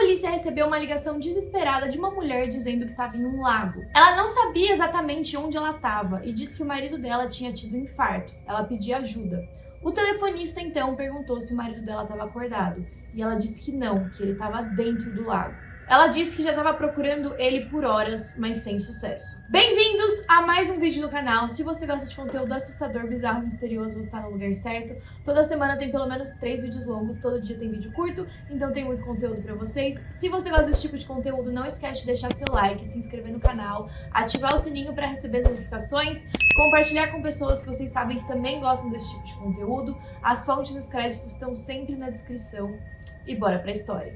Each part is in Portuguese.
polícia recebeu uma ligação desesperada de uma mulher dizendo que estava em um lago. Ela não sabia exatamente onde ela estava e disse que o marido dela tinha tido um infarto. Ela pedia ajuda. O telefonista então perguntou se o marido dela estava acordado e ela disse que não, que ele estava dentro do lago. Ela disse que já estava procurando ele por horas, mas sem sucesso. Bem-vindos a mais um vídeo no canal. Se você gosta de conteúdo assustador, bizarro e misterioso, você está no lugar certo. Toda semana tem pelo menos 3 vídeos longos, todo dia tem vídeo curto, então tem muito conteúdo pra vocês. Se você gosta desse tipo de conteúdo, não esquece de deixar seu like, se inscrever no canal, ativar o sininho para receber as notificações, compartilhar com pessoas que vocês sabem que também gostam desse tipo de conteúdo. As fontes e os créditos estão sempre na descrição. E bora pra história.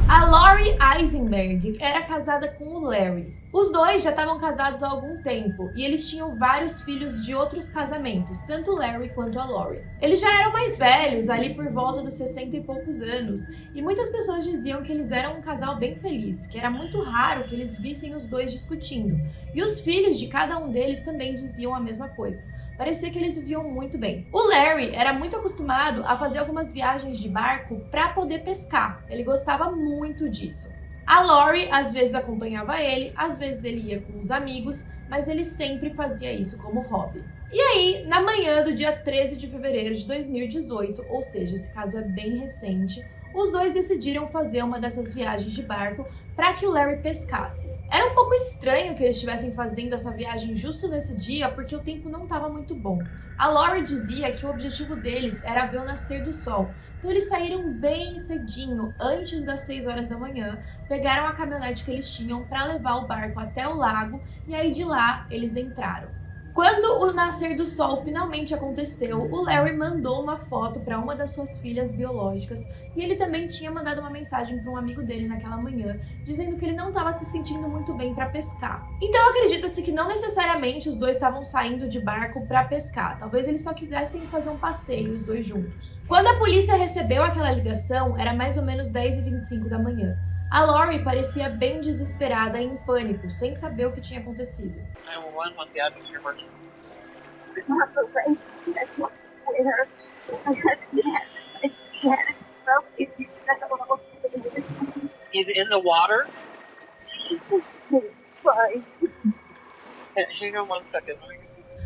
A Lori Eisenberg era casada com o Larry. Os dois já estavam casados há algum tempo e eles tinham vários filhos de outros casamentos, tanto o Larry quanto a Lori. Eles já eram mais velhos, ali por volta dos 60 e poucos anos, e muitas pessoas diziam que eles eram um casal bem feliz, que era muito raro que eles vissem os dois discutindo. E os filhos de cada um deles também diziam a mesma coisa. Parecia que eles viviam muito bem. O Larry era muito acostumado a fazer algumas viagens de barco para poder pescar. Ele gostava muito disso. A Lori às vezes acompanhava ele, às vezes ele ia com os amigos, mas ele sempre fazia isso como hobby. E aí, na manhã do dia 13 de fevereiro de 2018, ou seja, esse caso é bem recente, os dois decidiram fazer uma dessas viagens de barco para que o Larry pescasse. Era um pouco estranho que eles estivessem fazendo essa viagem justo nesse dia, porque o tempo não estava muito bom. A Lori dizia que o objetivo deles era ver o nascer do sol, então eles saíram bem cedinho, antes das 6 horas da manhã, pegaram a caminhonete que eles tinham para levar o barco até o lago e aí de lá eles entraram. Quando o nascer do sol finalmente aconteceu, o Larry mandou uma foto para uma das suas filhas biológicas e ele também tinha mandado uma mensagem para um amigo dele naquela manhã, dizendo que ele não estava se sentindo muito bem para pescar. Então acredita-se que não necessariamente os dois estavam saindo de barco para pescar, talvez eles só quisessem fazer um passeio os dois juntos. Quando a polícia recebeu aquela ligação, era mais ou menos 10h25 da manhã. A Lori parecia bem desesperada e em pânico, sem saber o que tinha acontecido. He's in the water? Hang on one second.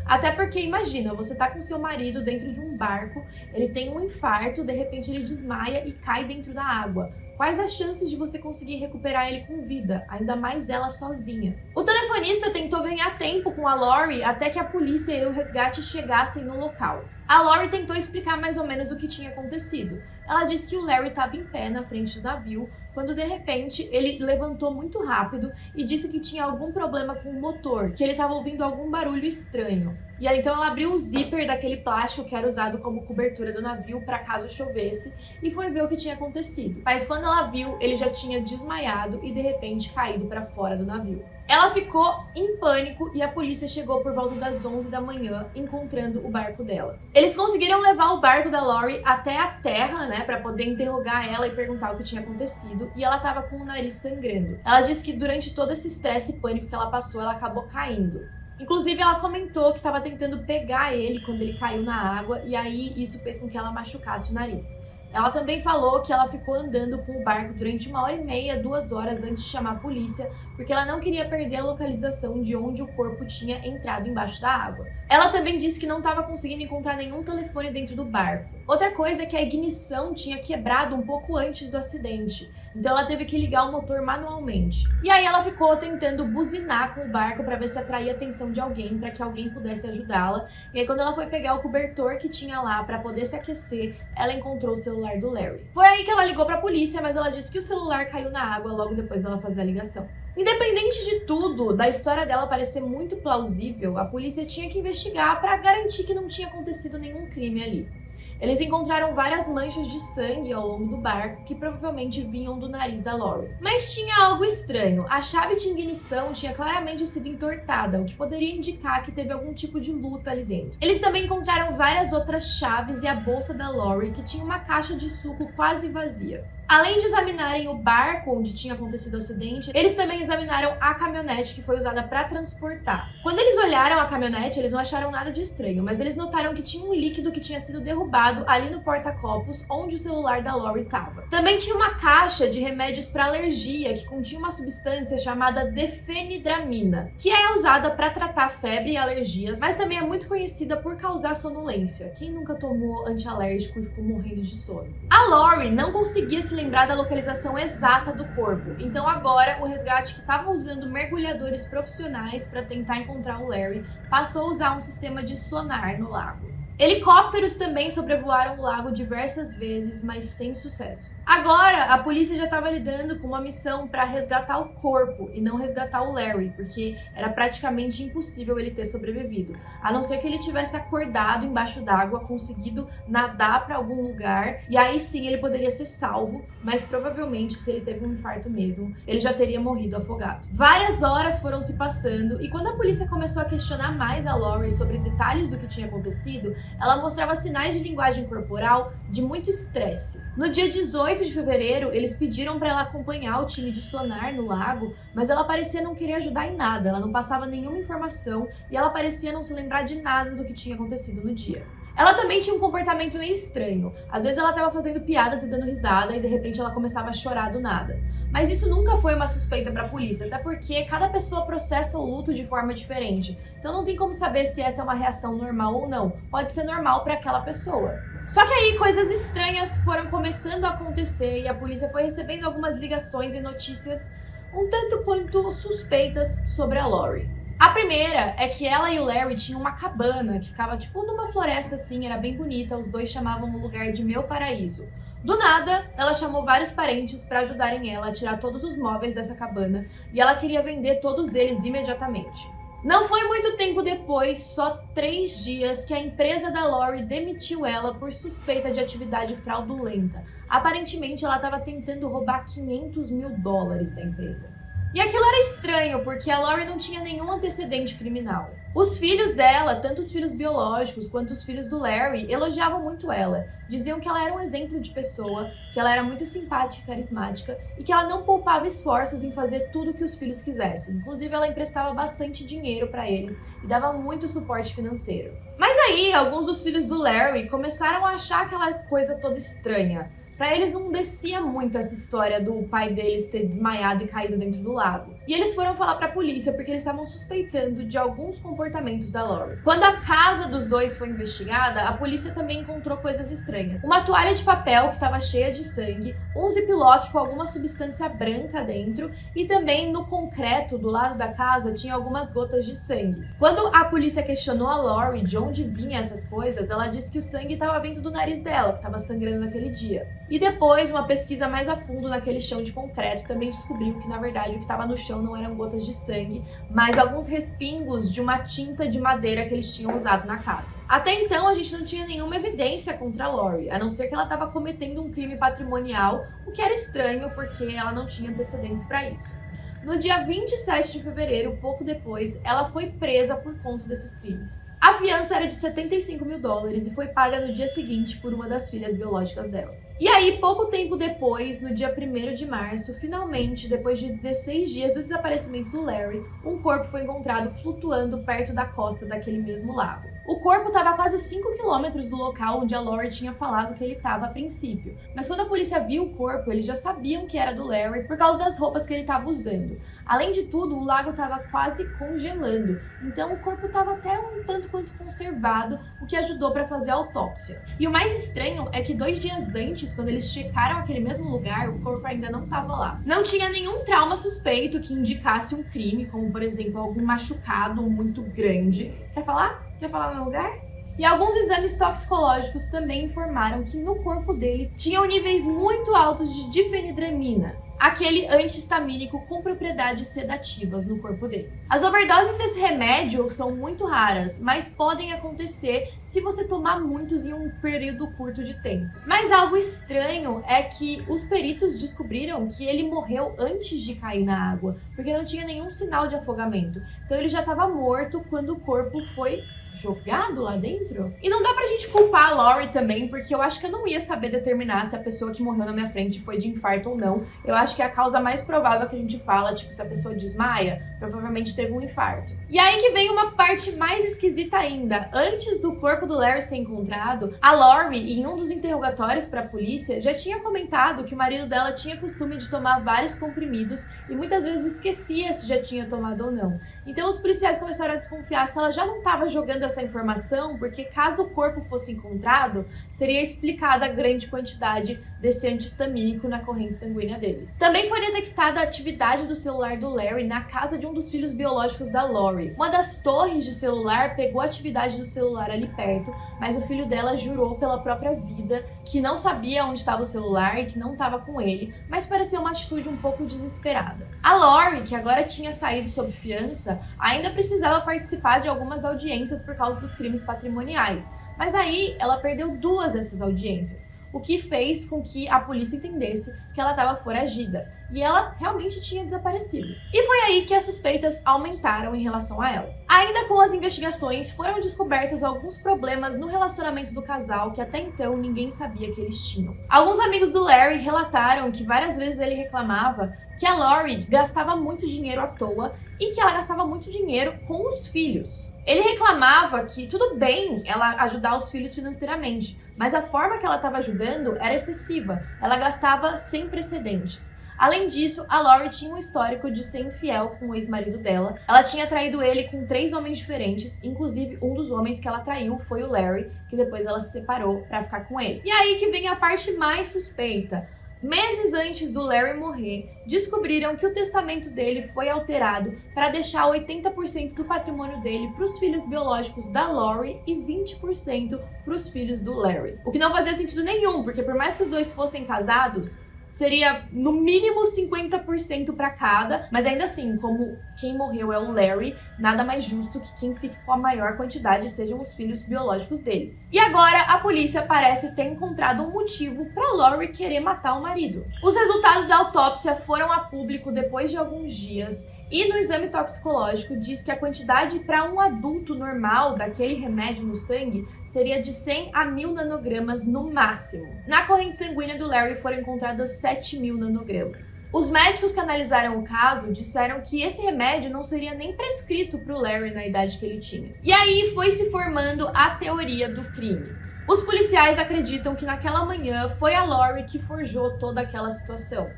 Até porque, imagina, você tá com seu marido dentro de um barco, ele tem um infarto, de repente ele desmaia e cai dentro da água. Quais as chances de você conseguir recuperar ele com vida, ainda mais ela sozinha? O telefonista tentou ganhar tempo com a Lori até que a polícia e o resgate chegassem no local. A Lori tentou explicar mais ou menos o que tinha acontecido. Ela disse que o Larry estava em pé na frente do navio, quando de repente ele levantou muito rápido e disse que tinha algum problema com o motor, que ele estava ouvindo algum barulho estranho. E aí então ela abriu o zíper daquele plástico que era usado como cobertura do navio para caso chovesse e foi ver o que tinha acontecido. Mas quando ela viu, ele já tinha desmaiado e de repente caído para fora do navio. Ela ficou em pânico e a polícia chegou por volta das 11 da manhã, encontrando o barco dela. Eles conseguiram levar o barco da Lori até a terra, né, para poder interrogar ela e perguntar o que tinha acontecido, e ela estava com o nariz sangrando. Ela disse que durante todo esse estresse e pânico que ela passou, ela acabou caindo. Inclusive, ela comentou que estava tentando pegar ele quando ele caiu na água, e aí isso fez com que ela machucasse o nariz. Ela também falou que ela ficou andando com o barco durante 1h30, 2 horas antes de chamar a polícia, porque ela não queria perder a localização de onde o corpo tinha entrado embaixo da água. Ela também disse que não estava conseguindo encontrar nenhum telefone dentro do barco. Outra coisa é que a ignição tinha quebrado um pouco antes do acidente, então ela teve que ligar o motor manualmente. E aí ela ficou tentando buzinar com o barco para ver se atraía a atenção de alguém, para que alguém pudesse ajudá-la. E aí quando ela foi pegar o cobertor que tinha lá para poder se aquecer, ela encontrou o celular do Larry. Foi aí que ela ligou para a polícia, mas ela disse que o celular caiu na água logo depois dela fazer a ligação. Independente de tudo, da história dela parecer muito plausível, a polícia tinha que investigar para garantir que não tinha acontecido nenhum crime ali. Eles encontraram várias manchas de sangue ao longo do barco que provavelmente vinham do nariz da Lori. Mas tinha algo estranho. A chave de ignição tinha claramente sido entortada, o que poderia indicar que teve algum tipo de luta ali dentro. Eles também encontraram várias outras chaves e a bolsa da Lori, que tinha uma caixa de suco quase vazia. Além de examinarem o barco onde tinha acontecido o acidente, eles também examinaram a caminhonete que foi usada para transportar. Quando eles olharam a caminhonete, eles não acharam nada de estranho, mas eles notaram que tinha um líquido que tinha sido derrubado ali no porta-copos onde o celular da Lori estava. Também tinha uma caixa de remédios para alergia que continha uma substância chamada difenidramina, que é usada para tratar febre e alergias, mas também é muito conhecida por causar sonolência. Quem nunca tomou antialérgico e ficou morrendo de sono? A Lori não conseguia se lembrar da localização exata do corpo, então agora o resgate, que estava usando mergulhadores profissionais para tentar encontrar o Larry, passou a usar um sistema de sonar no lago. Helicópteros também sobrevoaram o lago diversas vezes, mas sem sucesso. Agora, a polícia já estava lidando com uma missão para resgatar o corpo e não resgatar o Larry, porque era praticamente impossível ele ter sobrevivido, a não ser que ele tivesse acordado embaixo d'água, conseguido nadar para algum lugar, e aí sim ele poderia ser salvo, mas provavelmente, se ele teve um infarto mesmo, ele já teria morrido afogado. Várias horas foram se passando, e quando a polícia começou a questionar mais a Lori sobre detalhes do que tinha acontecido, ela mostrava sinais de linguagem corporal de muito estresse. No dia 18 de fevereiro, eles pediram para ela acompanhar o time de sonar no lago, mas ela parecia não querer ajudar em nada, ela não passava nenhuma informação e ela parecia não se lembrar de nada do que tinha acontecido no dia. Ela também tinha um comportamento meio estranho. Às vezes ela estava fazendo piadas e dando risada e de repente ela começava a chorar do nada. Mas isso nunca foi uma suspeita para a polícia, até porque cada pessoa processa o luto de forma diferente. Então não tem como saber se essa é uma reação normal ou não. Pode ser normal para aquela pessoa. Só que aí coisas estranhas foram começando a acontecer e a polícia foi recebendo algumas ligações e notícias um tanto quanto suspeitas sobre a Lori. A primeira é que ela e o Larry tinham uma cabana que ficava tipo numa floresta assim, era bem bonita, os dois chamavam o lugar de Meu Paraíso. Do nada, ela chamou vários parentes para ajudarem ela a tirar todos os móveis dessa cabana e ela queria vender todos eles imediatamente. Não foi muito tempo depois, só 3 dias, que a empresa da Lori demitiu ela por suspeita de atividade fraudulenta. Aparentemente, ela estava tentando roubar $500 mil da empresa. E aquilo era estranho, porque a Lori não tinha nenhum antecedente criminal. Os filhos dela, tanto os filhos biológicos quanto os filhos do Larry, elogiavam muito ela. Diziam que ela era um exemplo de pessoa, que ela era muito simpática e carismática e que ela não poupava esforços em fazer tudo o que os filhos quisessem. Inclusive, ela emprestava bastante dinheiro para eles e dava muito suporte financeiro. Mas aí, alguns dos filhos do Larry começaram a achar aquela coisa toda estranha. Para eles não descia muito essa história do pai deles ter desmaiado e caído dentro do lago. E eles foram falar para a polícia porque eles estavam suspeitando de alguns comportamentos da Lori. Quando a casa dos dois foi investigada, a polícia também encontrou coisas estranhas. Uma toalha de papel que estava cheia de sangue, um ziplock com alguma substância branca dentro e também no concreto do lado da casa tinha algumas gotas de sangue. Quando a polícia questionou a Lori de onde vinham essas coisas, ela disse que o sangue estava vindo do nariz dela, que estava sangrando naquele dia. E depois, uma pesquisa mais a fundo naquele chão de concreto também descobriu que, na verdade, o que estava no chão não eram gotas de sangue, mas alguns respingos de uma tinta de madeira que eles tinham usado na casa. Até então, a gente não tinha nenhuma evidência contra a Lori, a não ser que ela estava cometendo um crime patrimonial, o que era estranho porque ela não tinha antecedentes para isso. No dia 27 de fevereiro, pouco depois, ela foi presa por conta desses crimes. A fiança era de $75 mil e foi paga no dia seguinte por uma das filhas biológicas dela. E aí, pouco tempo depois, no dia 1º de março, finalmente, depois de 16 dias do desaparecimento do Larry, um corpo foi encontrado flutuando perto da costa daquele mesmo lago. O corpo estava a quase 5 quilômetros do local onde a Lori tinha falado que ele estava a princípio. Mas quando a polícia viu o corpo, eles já sabiam que era do Larry por causa das roupas que ele estava usando. Além de tudo, o lago estava quase congelando, então o corpo estava até um tanto quanto conservado, o que ajudou para fazer a autópsia. E o mais estranho é que 2 dias antes, quando eles checaram aquele mesmo lugar, o corpo ainda não estava lá. Não tinha nenhum trauma suspeito que indicasse um crime, como por exemplo algum machucado muito grande. Quer falar? Quer falar no lugar? E alguns exames toxicológicos também informaram que no corpo dele tinham níveis muito altos de difenidramina, aquele antihistamínico com propriedades sedativas no corpo dele. As overdoses desse remédio são muito raras, mas podem acontecer se você tomar muitos em um período curto de tempo. Mas algo estranho é que os peritos descobriram que ele morreu antes de cair na água, porque não tinha nenhum sinal de afogamento. Então ele já estava morto quando o corpo foi jogado lá dentro? E não dá pra gente culpar a Lori também, porque eu acho que eu não ia saber determinar se a pessoa que morreu na minha frente foi de infarto ou não. Eu acho que é a causa mais provável que a gente fala, tipo, se a pessoa desmaia, provavelmente teve um infarto. E aí que vem uma parte mais esquisita ainda. Antes do corpo do Larry ser encontrado, a Lori, em um dos interrogatórios pra polícia, já tinha comentado que o marido dela tinha costume de tomar vários comprimidos e muitas vezes esquecia se já tinha tomado ou não. Então os policiais começaram a desconfiar se ela já não estava jogando essa informação, porque caso o corpo fosse encontrado, seria explicada a grande quantidade desse antihistamínico na corrente sanguínea dele. Também foi detectada a atividade do celular do Larry na casa de um dos filhos biológicos da Lori. Uma das torres de celular pegou a atividade do celular ali perto, mas o filho dela jurou pela própria vida que não sabia onde estava o celular e que não estava com ele, mas pareceu uma atitude um pouco desesperada. A Lori, que agora tinha saído sob fiança, ainda precisava participar de algumas audiências por causa dos crimes patrimoniais, mas aí ela perdeu 2 dessas audiências, o que fez com que a polícia entendesse que ela estava foragida e ela realmente tinha desaparecido. E foi aí que as suspeitas aumentaram em relação a ela. Ainda com as investigações, foram descobertos alguns problemas no relacionamento do casal que até então ninguém sabia que eles tinham. Alguns amigos do Larry relataram que várias vezes ele reclamava que a Lori gastava muito dinheiro à toa e que ela gastava muito dinheiro com os filhos. Ele reclamava que tudo bem ela ajudar os filhos financeiramente, mas a forma que ela estava ajudando era excessiva. Ela gastava sem precedentes. Além disso, a Lori tinha um histórico de ser infiel com o ex-marido dela. Ela tinha traído ele com 3 homens diferentes, inclusive um dos homens que ela traiu foi o Larry, que depois ela se separou para ficar com ele. E aí que vem a parte mais suspeita. Meses antes do Larry morrer, descobriram que o testamento dele foi alterado para deixar 80% do patrimônio dele para os filhos biológicos da Lori e 20% para os filhos do Larry. O que não fazia sentido nenhum, porque por mais que os dois fossem casados, seria no mínimo 50% para cada, mas ainda assim, como quem morreu é o Larry, nada mais justo que quem fique com a maior quantidade sejam os filhos biológicos dele. E agora a polícia parece ter encontrado um motivo para Lori querer matar o marido. Os resultados da autópsia foram a público depois de alguns dias. E no exame toxicológico diz que a quantidade para um adulto normal daquele remédio no sangue seria de 100 a 1000 nanogramas no máximo. Na corrente sanguínea do Larry foram encontradas 7.000 nanogramas. Os médicos que analisaram o caso disseram que esse remédio não seria nem prescrito para o Larry na idade que ele tinha. E aí foi se formando a teoria do crime. Os policiais acreditam que naquela manhã foi a Lori que forjou toda aquela situação.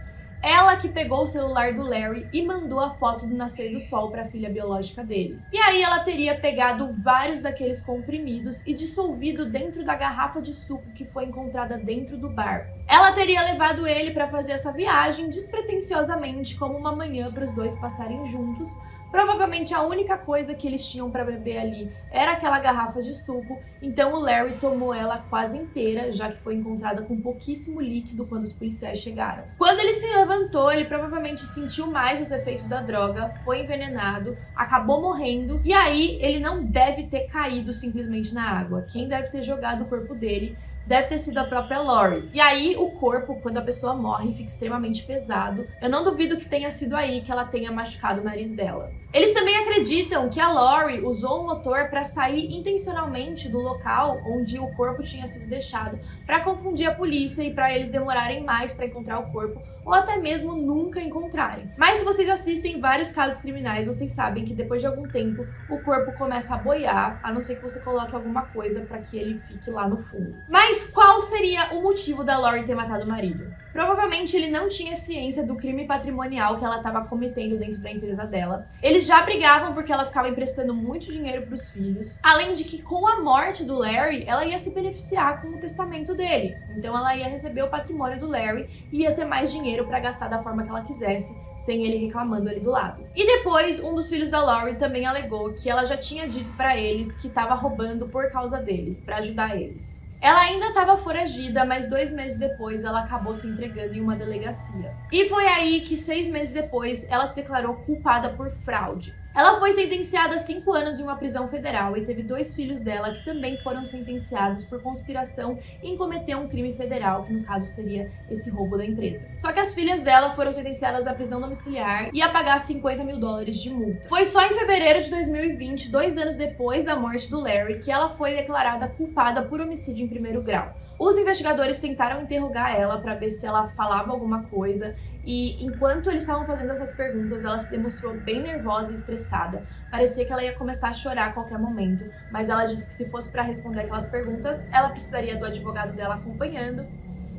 Ela que pegou o celular do Larry e mandou a foto do nascer do sol para a filha biológica dele. E aí ela teria pegado vários daqueles comprimidos e dissolvido dentro da garrafa de suco que foi encontrada dentro do barco. Ela teria levado ele para fazer essa viagem despretensiosamente, como uma manhã para os dois passarem juntos. Provavelmente a única coisa que eles tinham para beber ali era aquela garrafa de suco, então o Larry tomou ela quase inteira, já que foi encontrada com pouquíssimo líquido quando os policiais chegaram. Quando ele se levantou, ele provavelmente sentiu mais os efeitos da droga, foi envenenado, acabou morrendo, e aí ele não deve ter caído simplesmente na água. Quem deve ter jogado o corpo dele deve ter sido a própria Lori. E aí o corpo, quando a pessoa morre, fica extremamente pesado. Eu não duvido que tenha sido aí que ela tenha machucado o nariz dela. Eles também acreditam que a Lori usou o motor para sair intencionalmente do local onde o corpo tinha sido deixado, para confundir a polícia e para eles demorarem mais para encontrar o corpo, ou até mesmo nunca encontrarem. Mas se vocês assistem vários casos criminais, vocês sabem que depois de algum tempo o corpo começa a boiar, a não ser que você coloque alguma coisa para que ele fique lá no fundo. Mas qual seria o motivo da Lori ter matado o marido? Provavelmente ele não tinha ciência do crime patrimonial que ela estava cometendo dentro da empresa dela. Eles já brigavam porque ela ficava emprestando muito dinheiro para os filhos. Além de que com a morte do Larry, ela ia se beneficiar com o testamento dele. Então ela ia receber o patrimônio do Larry e ia ter mais dinheiro para gastar da forma que ela quisesse, sem ele reclamando ali do lado. E depois, um dos filhos da Lori também alegou que ela já tinha dito para eles que estava roubando por causa deles, para ajudar eles. Ela ainda estava foragida, mas 2 meses depois ela acabou se entregando em uma delegacia. E foi aí que 6 meses depois ela se declarou culpada por fraude. Ela foi sentenciada a 5 anos em uma prisão federal e teve 2 filhos dela que também foram sentenciados por conspiração em cometer um crime federal, que no caso seria esse roubo da empresa. Só que as filhas dela foram sentenciadas à prisão domiciliar e a pagar $50 mil de multa. Foi só em fevereiro de 2020, 2 anos depois da morte do Larry, que ela foi declarada culpada por homicídio em primeiro grau. Os investigadores tentaram interrogar ela para ver se ela falava alguma coisa e enquanto eles estavam fazendo essas perguntas, ela se demonstrou bem nervosa e estressada. Parecia que ela ia começar a chorar a qualquer momento, mas ela disse que se fosse para responder aquelas perguntas, ela precisaria do advogado dela acompanhando.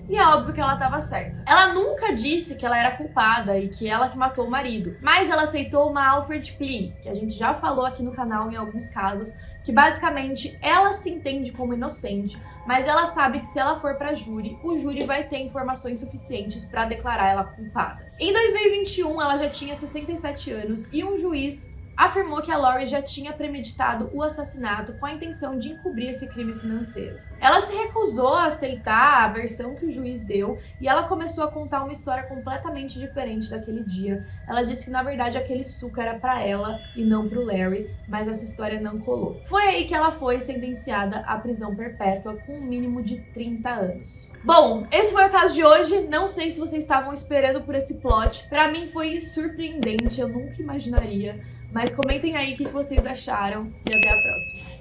E é óbvio que ela estava certa. Ela nunca disse que ela era culpada e que ela que matou o marido, mas ela aceitou uma Alfred plea, que a gente já falou aqui no canal em alguns casos, que basicamente ela se entende como inocente, mas ela sabe que se ela for para júri, o júri vai ter informações suficientes para declarar ela culpada. Em 2021, ela já tinha 67 anos e um juiz afirmou que a Lori já tinha premeditado o assassinato com a intenção de encobrir esse crime financeiro. Ela se recusou a aceitar a versão que o juiz deu e ela começou a contar uma história completamente diferente daquele dia. Ela disse que na verdade aquele suco era para ela e não para o Larry, mas essa história não colou. Foi aí que ela foi sentenciada à prisão perpétua com um mínimo de 30 anos. Bom, esse foi o caso de hoje. Não sei se vocês estavam esperando por esse plot. Para mim foi surpreendente, eu nunca imaginaria. Mas comentem aí o que vocês acharam e até a próxima.